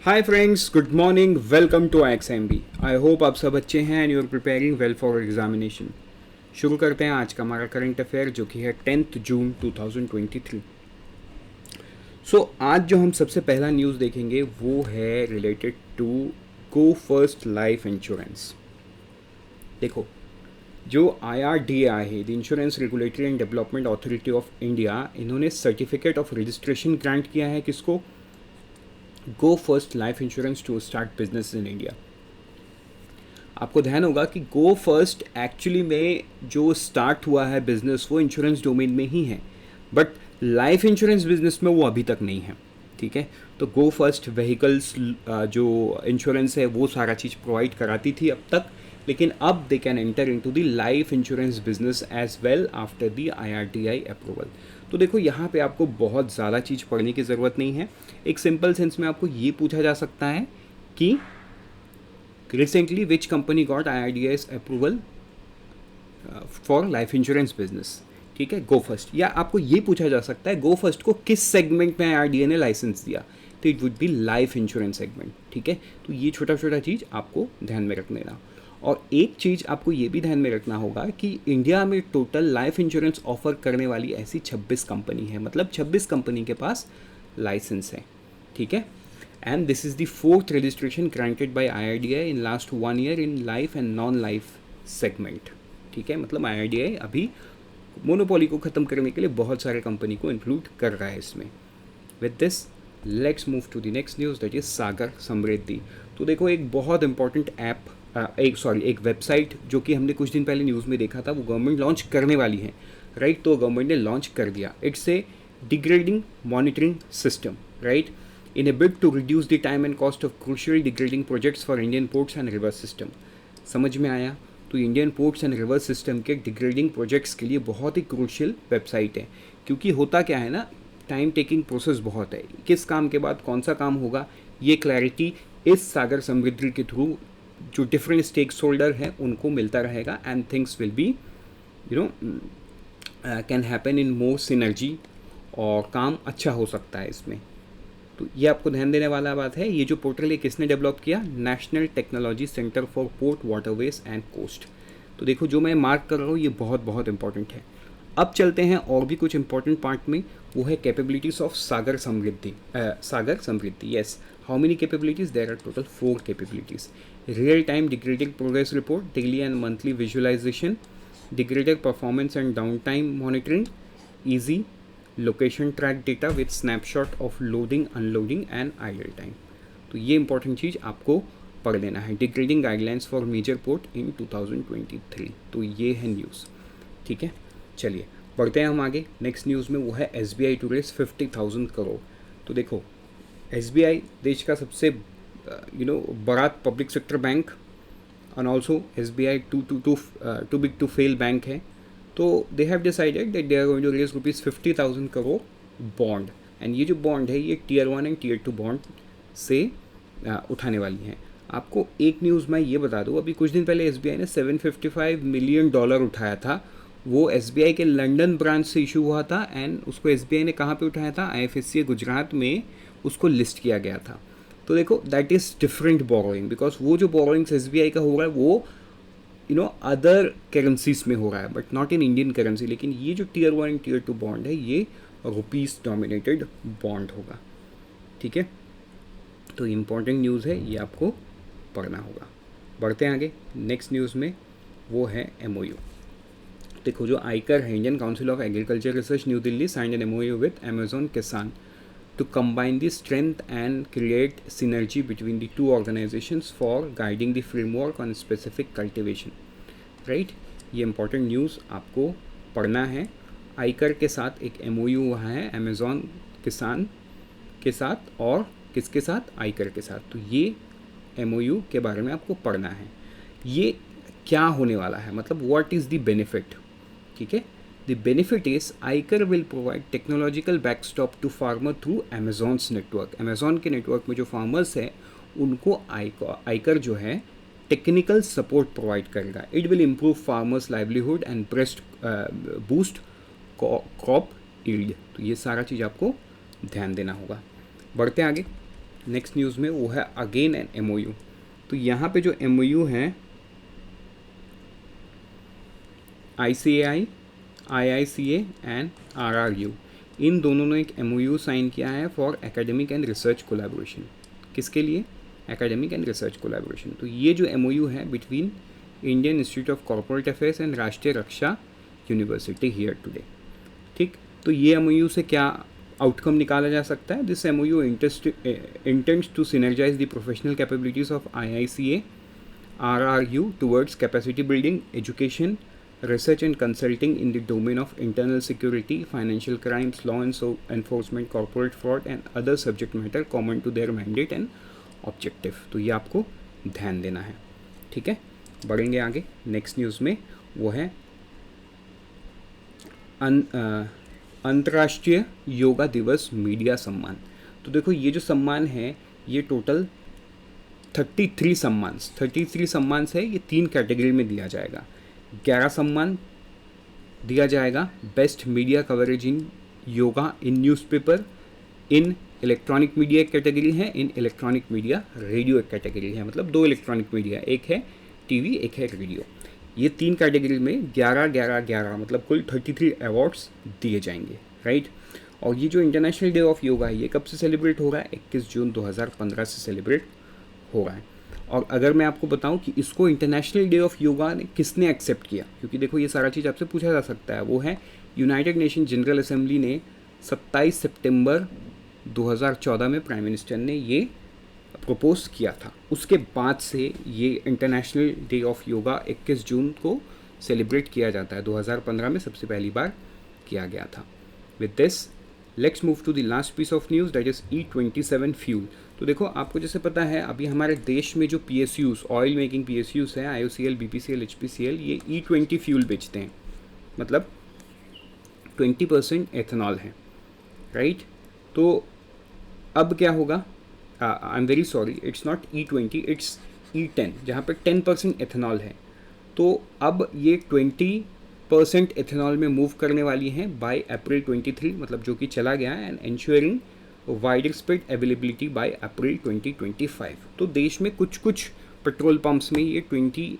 Hi friends, good morning, welcome to IXMB। I hope आप सब अच्छे हैं and you are preparing well for examination. शुरू करते हैं आज का हमारा करंट अफेयर जो कि है 10 जून 2023। आज जो हम सबसे पहला न्यूज़ देखेंगे वो है related to Go First life insurance. देखो, जो IRDAI है, the insurance regulatory and development authority of India, इन्होंने सर्टिफिकेट ऑफ रजिस्ट्रेशन ग्रांट किया है किसको? Go First life insurance to start business in India. आपको ध्यान होगा कि गो फर्स्ट एक्चुअली में जो स्टार्ट हुआ है बिजनेस वो इंश्योरेंस डोमेन में ही है, बट लाइफ इंश्योरेंस बिजनेस में वो अभी तक नहीं है। ठीक है, तो गो फर्स्ट व्हीकल्स जो इंश्योरेंस है वो सारा चीज़ प्रोवाइड कराती थी अब तक, लेकिन अब they can enter into the life insurance business as well after the IRDAI approval. तो देखो, यहाँ पे आपको बहुत ज़्यादा चीज़ पढ़ने की ज़रूरत नहीं है। एक सिंपल सेंस में आपको ये पूछा जा सकता है कि recently which company got IRDAI's approval for life insurance business. ठीक है, गो फर्स्ट। या आपको ये पूछा जा सकता है गो फर्स्ट को किस सेगमेंट में IRDAI ने लाइसेंस दिया, तो it would be life insurance segment. ठीक है, तो ये छोटा छोटा चीज़ आपको ध्यान में रख लेना। और एक चीज़ आपको ये भी ध्यान में रखना होगा कि इंडिया में टोटल लाइफ इंश्योरेंस ऑफर करने वाली ऐसी 26 कंपनी है, मतलब 26 कंपनी के पास लाइसेंस है। ठीक है, and this is the fourth registration granted by IRDAI in last 1 year in life and non life segment. ठीक है, मतलब IRDAI अभी मोनोपोली को ख़त्म करने के लिए बहुत सारे कंपनी को इंक्लूड कर रहा है इसमें। With this let's move to the next news, that is Sagar Samriddhi. तो देखो, एक बहुत इंपॉर्टेंट ऐप, एक वेबसाइट जो कि हमने कुछ दिन पहले न्यूज़ में देखा था, वो गवर्नमेंट लॉन्च करने वाली है, राइट? तो गवर्नमेंट ने लॉन्च कर दिया। It's a dredging monitoring system, right? In a bid to reduce the time and cost of crucial dredging projects for Indian ports and river system. समझ में आया? तो Indian ports and river system के dredging projects के लिए बहुत ही crucial website है, क्योंकि होता क्या है ना, टाइम टेकिंग प्रोसेस बहुत है। किस काम के बाद कौन सा काम होगा, ये क्लैरिटी इस सागर समृद्धि के थ्रू जो डिफरेंट स्टेक होल्डर हैं उनको मिलता रहेगा, and things will be can happen in more synergy, और काम अच्छा हो सकता है इसमें। तो ये आपको ध्यान देने वाला बात है। ये जो पोर्टल है किसने डेवलप किया? National technology centre for port waterways and coast. तो देखो, जो मैं मार्क कर रहा हूँ ये बहुत बहुत इंपॉर्टेंट है। अब चलते हैं और भी कुछ इंपॉर्टेंट पार्ट में, वो है capabilities of Sagar Samriddhi. Yes, how many capabilities? There are total 4 capabilities. Real time degraded progress report, daily and monthly visualisation, degraded performance and down time monitoring, easy location track data with snapshot of loading unloading and idle time. तो ये important चीज़ आपको पढ़ लेना है। Degrading guidelines for major port in 2023। तो ये है न्यूज़। ठीक है, चलिए बढ़ते हैं हम आगे। नेक्स्ट न्यूज़ में वो है SBI टू रेस 50,000 करोड़। तो देखो, SBI देश का सबसे बड़ा public sector bank, and also SBI too big to fail bank है। तो they have decided that they are going to raise ₹50,000 crore bond, and ये जो बॉन्ड है ये Tier 1 एंड Tier 2 बॉन्ड से उठाने वाली हैं। आपको एक न्यूज़ मैं ये बता दूँ, अभी कुछ दिन पहले SBI ने $755 मिलियन उठाया था। वो SBI के लंदन ब्रांच से इशू हुआ था, एंड उसको SBI ने कहाँ पे उठाया था? IFSC गुजरात में उसको लिस्ट किया गया था। तो देखो, that is different borrowing, because वो जो बोरोइंग्स SBI का हो रहा है वो अदर करेंसीज में हो रहा है, but not in Indian currency. लेकिन ये जो Tier 1 एंड Tier 2 बॉन्ड है ये रुपीस डोमिनेटेड बॉन्ड होगा। ठीक है, तो इम्पॉर्टेंट न्यूज़ है, ये आपको पढ़ना होगा। बढ़ते हैं आगे। नेक्स्ट न्यूज़ में वो है MOU। देखो, जो आयकर है, Indian council of agriculture research new Delhi signed an MOU with Amazon किसान to combine the strength and create synergy between the two organizations for guiding the framework on specific cultivation, right? ये important news आपको पढ़ना है। आयकर के साथ एक MOU हुआ है अमेज़ॉन किसान के साथ, और किसके साथ? आयकर के साथ। तो ये MOU के बारे में आपको पढ़ना है। ये क्या होने वाला है, मतलब what is the benefit? ठीक है, The benefit is Aiker will provide technological backstop to farmer through Amazon's network. Amazon के नेटवर्क में जो फार्मर्स हैं उनको आयकर जो है टेक्निकल सपोर्ट प्रोवाइड करेगा। It will improve farmers livelihood and boost crop yield. तो ये सारा चीज़ आपको ध्यान देना होगा। बढ़ते आगे। नेक्स्ट न्यूज़ में वो है अगेन एन MOU। तो यहाँ पे जो MOU हैं ICAI, IICA एंड RRU, इन दोनों ने एक MOU साइन किया है for academic and research collaboration. किसके लिए? Academic and research collaboration. तो ये जो MOU है between Indian institute of corporate affairs and राष्ट्रीय रक्षा यूनिवर्सिटी हियर टुडे। ठीक, तो ये MOU से क्या आउटकम निकाला जा सकता है? This MOU intends to synergise the professional capabilities of IICA, RRU towards capacity building, education, research and consulting in the domain of internal security, financial crimes, law enforcement, corporate fraud and other subject matter common to their mandate and objective। तो ये आपको ध्यान देना है। ठीक है, बढ़ेंगे आगे। नेक्स्ट न्यूज़ में वो है अंतर्राष्ट्रीय योगा दिवस मीडिया सम्मान। तो देखो ये जो सम्मान है ये टोटल 33 सम्मान है, ये 3 कैटेगरी में दिया जाएगा। 11 सम्मान दिया जाएगा बेस्ट मीडिया कवरेज इन योगा इन न्यूज़पेपर, इन इलेक्ट्रॉनिक मीडिया एक कैटेगरी है, इन इलेक्ट्रॉनिक मीडिया रेडियो एक कैटेगरी है। मतलब 2 इलेक्ट्रॉनिक मीडिया, एक है टीवी, एक है रेडियो। ये 3 कैटेगरी में 11 मतलब कुल 33 अवार्ड्स दिए जाएंगे, राइट। और ये जो इंटरनेशनल डे ऑफ योगा है ये कब से सेलिब्रेट हो रहा है? 21 जून 2015 से सेलिब्रेट हो रहा है। और अगर मैं आपको बताऊं कि इसको इंटरनेशनल डे ऑफ योगा ने किसने एक्सेप्ट किया, क्योंकि देखो ये सारा चीज़ आपसे पूछा जा सकता है, वो है यूनाइटेड नेशन जनरल असेंबली ने 27 सितंबर 2014 में प्राइम मिनिस्टर ने ये प्रपोज किया था। उसके बाद से ये इंटरनेशनल डे ऑफ योगा 21 जून को सेलिब्रेट किया जाता है। 2015 में सबसे पहली बार किया गया था। With this let's move to the last piece of news, that is E27 fuel. तो देखो आपको जैसे पता है अभी हमारे देश में जो PSUs, ऑयल मेकिंग PSUs हैं, IOCL, BPCL, HPCL, ये E20 फ्यूल बेचते हैं, मतलब 20% एथेनॉल है, राइट। तो अब क्या होगा? I am very sorry, it's not E20, it's E10, जहाँ पे 10% एथेनॉल है। तो अब ये 20% एथेनॉल में मूव करने वाली हैं बाय अप्रैल 23, मतलब जो कि चला गया है, and ensuring wider spread availability by April 2025। तो देश में कुछ पेट्रोल पंप्स में ये 20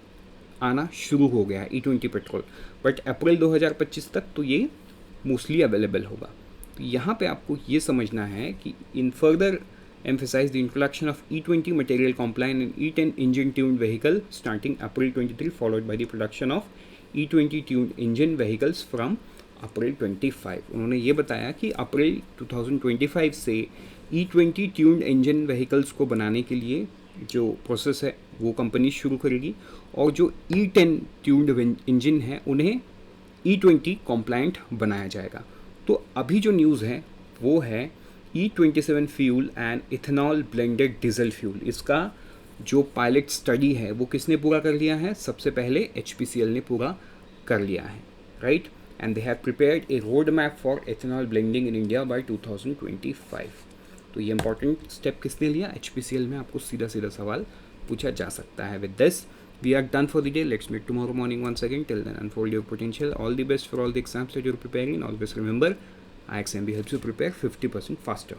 आना शुरू हो गया है, E20 पेट्रोल, बट अप्रैल 2025 तक तो ये मोस्टली अवेलेबल होगा। तो यहाँ पे आपको ये समझना है कि in further emphasize the introduction of E20 material compliant and E10 engine tuned vehicle starting April 23, followed by the production of E20 tuned engine vehicles from अप्रैल 25। उन्होंने ये बताया कि अप्रैल 2025 से E20 ट्यून्ड इंजन व्हीकल्स को बनाने के लिए जो प्रोसेस है वो कंपनी शुरू करेगी, और जो E10 ट्यून्ड इंजन है उन्हें E20 कॉम्प्लाइंट बनाया जाएगा। तो अभी जो न्यूज़ है वो है E27 fuel and ethanol blended diesel fuel. इसका जो पायलट स्टडी है वो किसने पूरा कर लिया है? सबसे पहले HPCL ने पूरा कर लिया है, right. And they have prepared a roadmap for ethanol blending in India by 2025। तो ये इंपॉर्टेंट स्टेप किसने लिया? HPCL में आपको सीधा सवाल पूछा जा सकता है। With this, we are done for the day. Let's meet tomorrow morning once again. Till then, unfold your potential. All the best for all the exams that you're preparing. Always remember, IXMB helps you prepare 50% faster.